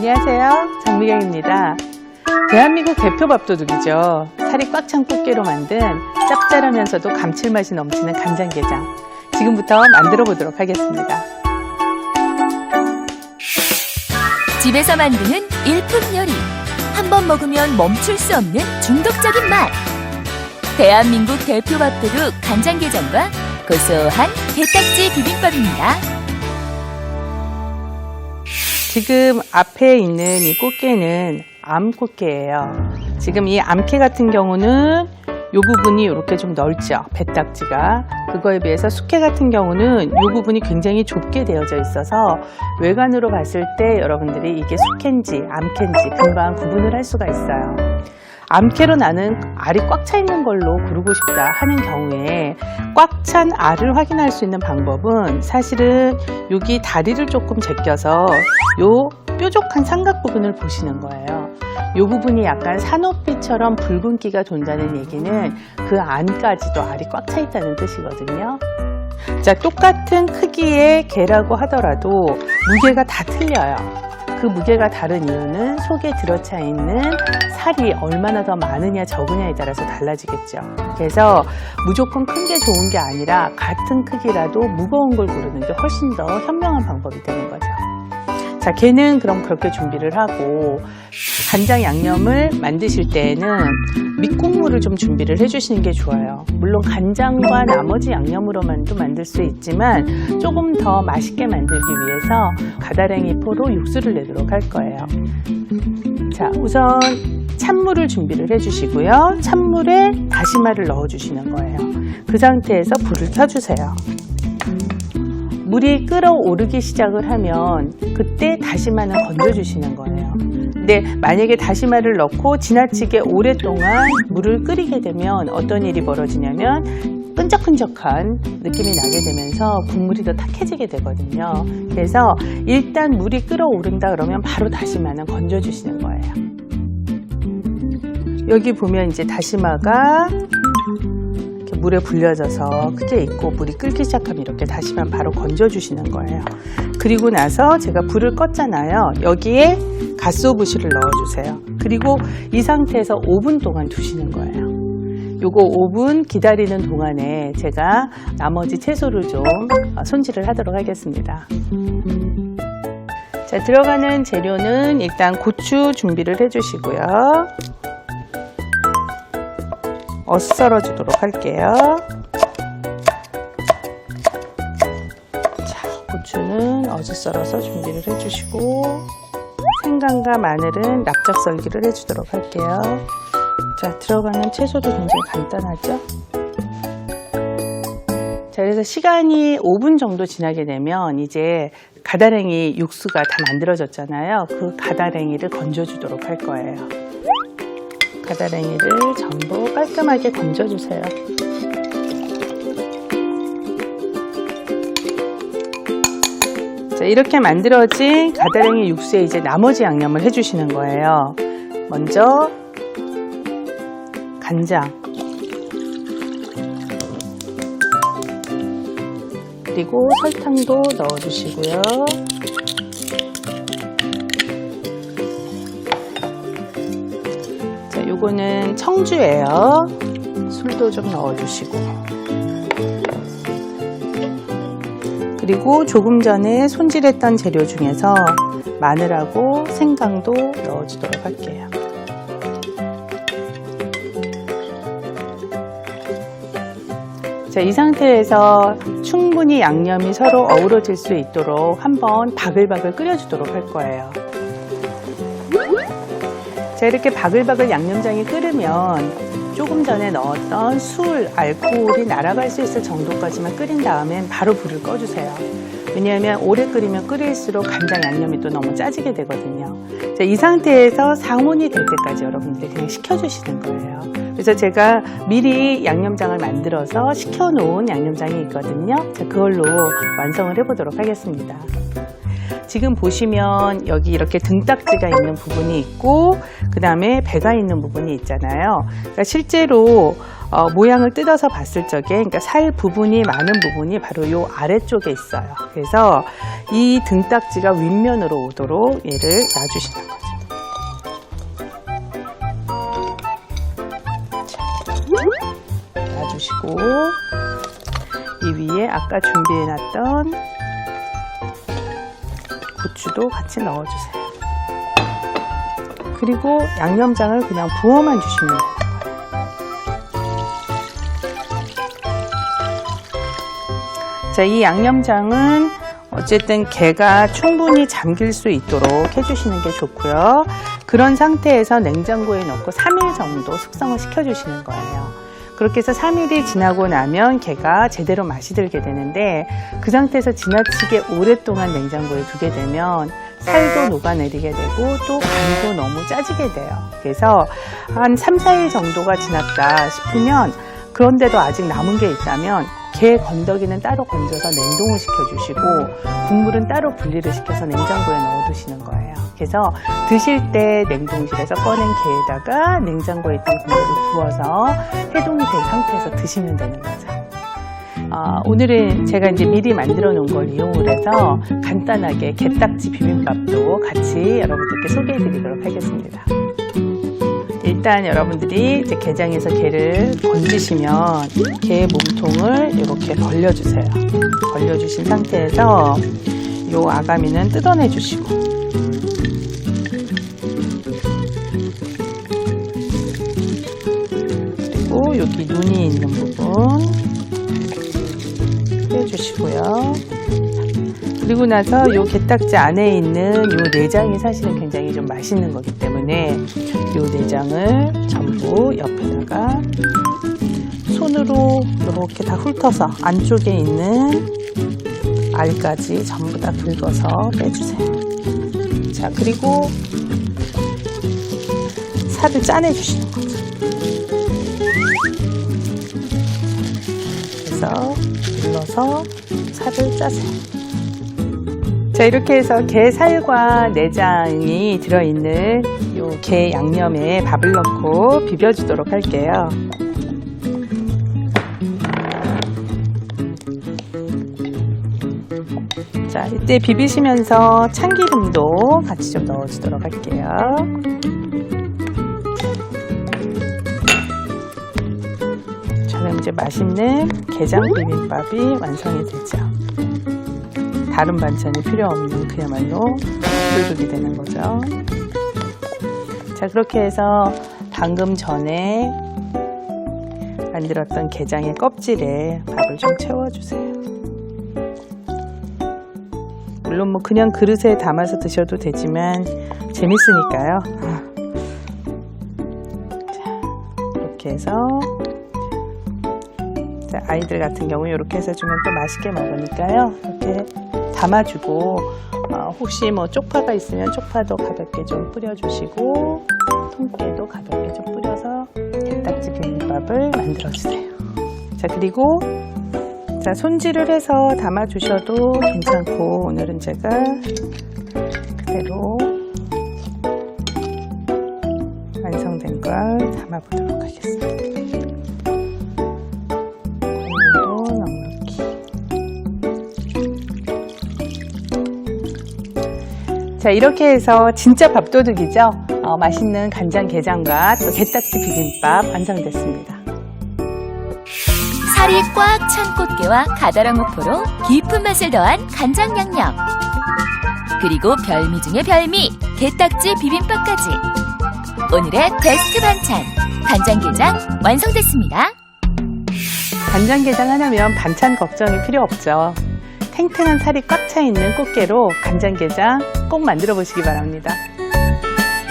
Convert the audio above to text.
안녕하세요. 장미경입니다. 대한민국 대표 밥도둑이죠. 살이 꽉 찬 꽃게로 만든 짭짤하면서도 감칠맛이 넘치는 간장게장. 지금부터 만들어 보도록 하겠습니다. 집에서 만드는 일품 요리. 한 번 먹으면 멈출 수 없는 중독적인 맛. 대한민국 대표 밥도둑 간장게장과 고소한 게딱지 비빔밥입니다. 지금 앞에 있는 이 꽃게는 암꽃게예요. 지금 이 암캐 같은 경우는 이 부분이 이렇게 좀 넓죠. 배딱지가. 그거에 비해서 숙회 같은 경우는 이 부분이 굉장히 좁게 되어져 있어서 외관으로 봤을 때 여러분들이 이게 숙회인지 암캐인지 금방 구분을 할 수가 있어요. 암캐로 나는 알이 꽉 차 있는 걸로 고르고 싶다 하는 경우에 꽉 찬 알을 확인할 수 있는 방법은 사실은 여기 다리를 조금 제껴서 요 뾰족한 삼각 부분을 보시는 거예요. 이 부분이 약간 산호빛처럼 붉은기가 돈다는 얘기는 그 안까지도 알이 꽉 차 있다는 뜻이거든요. 자, 똑같은 크기의 게라고 하더라도 무게가 다 틀려요. 그 무게가 다른 이유는 속에 들어차 있는 살이 얼마나 더 많으냐 적으냐에 따라서 달라지겠죠. 그래서 무조건 큰 게 좋은 게 아니라 같은 크기라도 무거운 걸 고르는 게 훨씬 더 현명한 방법이 되는 거죠. 자, 게는 그럼 그렇게 준비를 하고 간장 양념을 만드실 때에는 밑국물을 좀 준비를 해주시는 게 좋아요. 물론 간장과 나머지 양념으로만도 만들 수 있지만 조금 더 맛있게 만들기 위해서 가다랭이 포로 육수를 내도록 할 거예요. 자, 우선 찬물을 준비를 해주시고요. 찬물에 다시마를 넣어주시는 거예요. 그 상태에서 불을 켜주세요. 물이 끓어오르기 시작을 하면 그때 다시마는 건져주시는 거예요. 근데 만약에 다시마를 넣고 지나치게 오랫동안 물을 끓이게 되면 어떤 일이 벌어지냐면 끈적끈적한 느낌이 나게 되면서 국물이 더 탁해지게 되거든요. 그래서 일단 물이 끓어오른다 그러면 바로 다시마는 건져주시는 거예요. 여기 보면 이제 다시마가 물에 불려져서 크게 익고 물이 끓기 시작하면 이렇게 다시마 바로 건져주시는 거예요. 그리고 나서 제가 불을 껐잖아요. 여기에 갓소부시를 넣어주세요. 그리고 이 상태에서 5분 동안 두시는 거예요. 요거 5분 기다리는 동안에 제가 나머지 채소를 좀 손질을 하도록 하겠습니다. 자, 들어가는 재료는 일단 고추 준비를 해주시고요. 어슷 썰어주도록 할게요. 자, 고추는 어슷 썰어서 준비를 해주시고 생강과 마늘은 납작 썰기를 해주도록 할게요. 자, 들어가는 채소도 굉장히 간단하죠? 자, 그래서 시간이 5분 정도 지나게 되면 이제 가다랭이 육수가 다 만들어졌잖아요. 그 가다랭이를 건져주도록 할 거예요. 가다랭이를 전부 깔끔하게 건져주세요. 자, 이렇게 만들어진 가다랭이 육수에 이제 나머지 양념을 해주시는 거예요. 먼저 간장, 그리고 설탕도 넣어주시고요. 요거는 청주예요. 술도 좀 넣어주시고, 그리고 조금 전에 손질했던 재료 중에서 마늘하고 생강도 넣어주도록 할게요. 자, 이 상태에서 충분히 양념이 서로 어우러질 수 있도록 한번 바글바글 끓여주도록 할 거예요. 자, 이렇게 바글바글 양념장이 끓으면 조금 전에 넣었던 술, 알코올이 날아갈 수 있을 정도까지만 끓인 다음엔 바로 불을 꺼주세요. 왜냐하면 오래 끓이면 끓일수록 간장 양념이 또 너무 짜지게 되거든요. 자, 이 상태에서 상온이 될 때까지 여러분들이 그냥 식혀주시는 거예요. 그래서 제가 미리 양념장을 만들어서 식혀놓은 양념장이 있거든요. 자, 그걸로 완성을 해보도록 하겠습니다. 지금 보시면 여기 이렇게 등딱지가 있는 부분이 있고 그 다음에 배가 있는 부분이 있잖아요. 그러니까 실제로 모양을 뜯어서 봤을 적에 그러니까 살 부분이 많은 부분이 바로 이 아래쪽에 있어요. 그래서 이 등딱지가 윗면으로 오도록 얘를 놔주시는 거죠. 놔주시고 이 위에 아까 준비해놨던 고추도 같이 넣어주세요. 그리고 양념장을 그냥 부어만 주시면 돼요. 자, 이 양념장은 어쨌든 게가 충분히 잠길 수 있도록 해주시는 게 좋고요. 그런 상태에서 냉장고에 넣고 3일 정도 숙성을 시켜주시는 거예요. 그렇게 해서 3일이 지나고 나면 게가 제대로 맛이 들게 되는데 그 상태에서 지나치게 오랫동안 냉장고에 두게 되면 살도 녹아내리게 되고 또 간도 너무 짜지게 돼요. 그래서 한 3, 4일 정도가 지났다 싶으면 그런데도 아직 남은 게 있다면 게 건더기는 따로 건져서 냉동을 시켜주시고 국물은 따로 분리를 시켜서 냉장고에 넣어두시는 거예요. 그래서 드실 때 냉동실에서 꺼낸 게에다가 냉장고에 있던 국물을 부어서 해동이 된 상태에서 드시면 되는 거죠. 오늘은 제가 이제 미리 만들어 놓은 걸 이용을 해서 간단하게 게딱지 비빔밥도 같이 여러분들께 소개해 드리도록 하겠습니다. 일단 여러분들이 이제 게장에서 게를 건지시면 게 몸통을 이렇게 벌려주세요. 벌려주신 상태에서 이 아가미는 뜯어내 주시고 그리고 여기 눈이 있는 부분 빼주시고요. 그리고 나서 이 게딱지 안에 있는 이 내장이 사실은 굉장히 좀 맛있는 거기 때문에 이 내장을 전부 옆에다가 손으로 이렇게 다 훑어서 안쪽에 있는 알까지 전부 다 긁어서 빼주세요. 자, 그리고 살을 짜내 주시는 거죠. 그래서 눌러서 살을 짜세요. 자, 이렇게 해서 게 살과 내장이 들어있는 요 게 양념에 밥을 넣고 비벼주도록 할게요. 자, 이때 비비시면서 참기름도 같이 좀 넣어주도록 할게요. 저는 이제 맛있는 게장 비빔밥이 완성이 되죠. 다른 반찬이 필요 없는 그야말로 불국이 되는 거죠. 자, 그렇게 해서 방금 전에 만들었던 게장의 껍질에 밥을 좀 채워주세요. 물론 뭐 그냥 그릇에 담아서 드셔도 되지만 재밌으니까요. 자, 이렇게 해서 자, 아이들 같은 경우에 이렇게 해서 주면 또 맛있게 먹으니까요. 이렇게 담아주고 혹시 뭐 쪽파가 있으면 쪽파도 가볍게 좀 뿌려주시고 통깨도 가볍게 좀 뿌려서 게딱지 비빔밥을 만들어주세요. 자, 그리고 자, 손질을 해서 담아주셔도 괜찮고 오늘은 제가 그대로 완성된 걸 담아보도록 하겠습니다. 오늘도 넉넉히. 자, 이렇게 해서 진짜 밥도둑이죠. 맛있는 간장게장과 또 게딱지 비빔밥 완성됐습니다. 살이 꽉 찬 꽃게와 가다랑 우포로 깊은 맛을 더한 간장 양념. 그리고 별미 중의 별미, 게딱지 비빔밥까지. 오늘의 베스트 반찬, 간장게장 완성됐습니다. 간장게장 하나면 반찬 걱정이 필요 없죠. 탱탱한 살이 꽉 차 있는 꽃게로 간장게장 꼭 만들어 보시기 바랍니다.